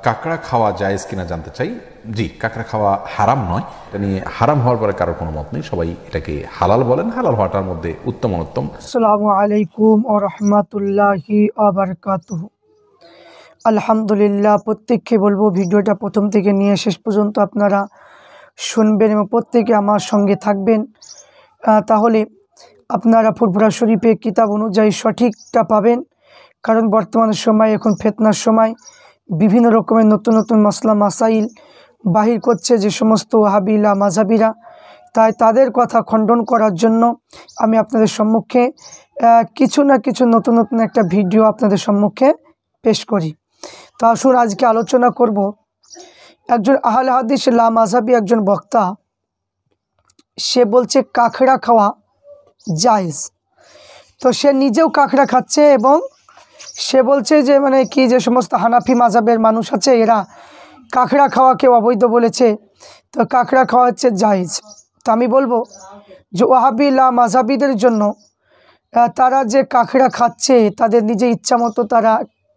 কাঁকড়া খাওয়া জায়েজ কিনা জানতে চাই। জি, কাঁকড়া খাওয়া হারাম নয়, এটা নিয়ে হারাম হওয়ার পরে কারো কোনো মত নেই, সবাই এটাকে হালাল বলেন। হালাল হওয়াটার মধ্যে উত্তম অনুত্তম। আসসালামু আলাইকুম ওয়া রাহমাতুল্লাহি ওয়া বারাকাতুহু। আলহামদুলিল্লাহ, প্রত্যেককে বলবো ভিডিওটা প্রথম থেকে নিয়ে শেষ পর্যন্ত আপনারা শুনবেন এবং প্রত্যেকে আমার সঙ্গে থাকবেন, তাহলে আপনারা ফুরফুরা শরীফে কিতাব অনুযায়ী সঠিকটা পাবেন। কারণ বর্তমান সময় এখন ফিতনার সময়, বিভিন্ন রকমের নতুন নতুন মাসলা মাসাইল বাহির করছে যে সমস্ত ওয়াহাবিলা মাযহাবিরা। তাই তাদের কথা খণ্ডন করার জন্য আমি আপনাদের সম্মুখে কিছু না কিছু নতুন নতুন একটা ভিডিও আপনাদের সম্মুখে পেশ করি। তো আসুন আজকে আলোচনা করব একজন আহলে হাদিস লা মাযহাবী একজন বক্তা, সে বলছে কাঁকড়া খাওয়া জায়েজ। তো সে নিজেও কাঁকড়া খাচ্ছে এবং সে বলছে যে যে সমস্ত হানাফি মাযহাবের মানুষ আছে এরা কাঁকড়া খাওয়াকে অবৈধ বলেছে, তো কাঁকড়া খাওয়া হচ্ছে জায়েজ। তো আমি বলবো যে ওয়াহাবি লা মাযহাবীদের জন্য তারা যে কাঁকড়া খাচ্ছে, তাদের নিজে ইচ্ছা মতো তারা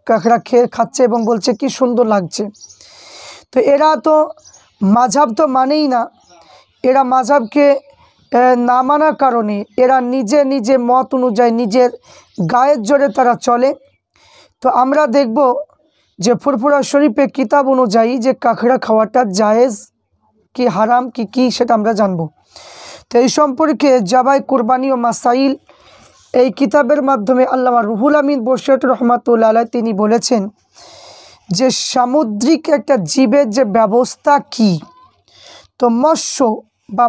কাঁকড়া খাচ্ছে এবং বলছে কি সুন্দর লাগছে। তো এরা তো মাযহাব তো মানেই না, এরা মাযহাবকে না মানার কারণে এরা নিজে নিজে মত অনুযায়ী নিজের গায়ের জোরে তারা চলে। তো আমরা দেখব যে ফুরফুরা শরীফে কিতাব অনুযায়ী যে কাঁকড়া খাওয়াটা জায়েজ কি হারাম কি সেটা আমরা জানব। তো এই সম্পর্কে জাবাই কুরবানি ও মাসাইল এই কিতাবের মাধ্যমে আল্লামা রুহুল আমিন বশিরহাট রহমাতুল্লাহ আলাইহি তিনি বলেছেন যে সামুদ্রিক একটা জীবের যে ব্যবস্থা কি, তো মৎস্য বা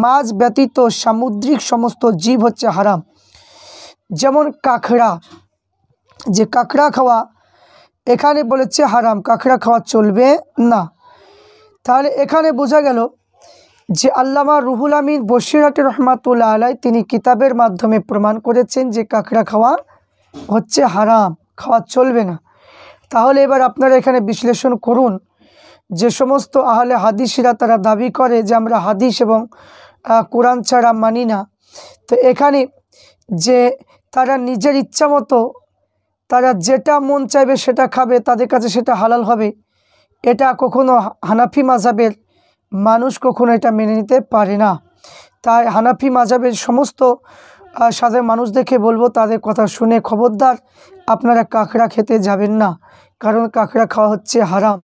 মাছ ব্যতীত সামুদ্রিক সমস্ত জীব হচ্ছে হারাম। যেমন কাঁকড়া, যে কাঁকড়া খাওয়া এখানে বলেছে হারাম, কাঁকড়া খাওয়া চলবে না। তাহলে এখানে বোঝা গেল যে আল্লামা রুহুল আমিন বশিরহাট রহমাতুল্লাহ আলাইহি তিনি কিতাবের মাধ্যমে প্রমাণ করেছেন যে কাঁকড়া খাওয়া হচ্ছে হারাম, খাওয়া চলবে না। তাহলে এবার আপনারা এখানে বিশ্লেষণ করুন, যে সমস্ত আহলে হাদিসরা তারা দাবি করে যে আমরা হাদিস এবং কোরআন ছাড়া মানি না, তো এখানে যে তারা নিজের ইচ্ছা মতো তারা যেটা মন চাইবে সেটা খাবে, তাদের কাছে সেটা হালাল হবে, এটা কখনো হানাফি মাযহাবের মানুষ কখনো এটা মেনে নিতে পারে না। তাই হানাফি মাযহাবের সমস্ত সাধারণ মানুষদেরকে বলবো, তাদের কথা শুনে খবরদার আপনারা কাঁকড়া খেতে যাবেন না, কারণ কাঁকড়া খাওয়া হচ্ছে হারাম।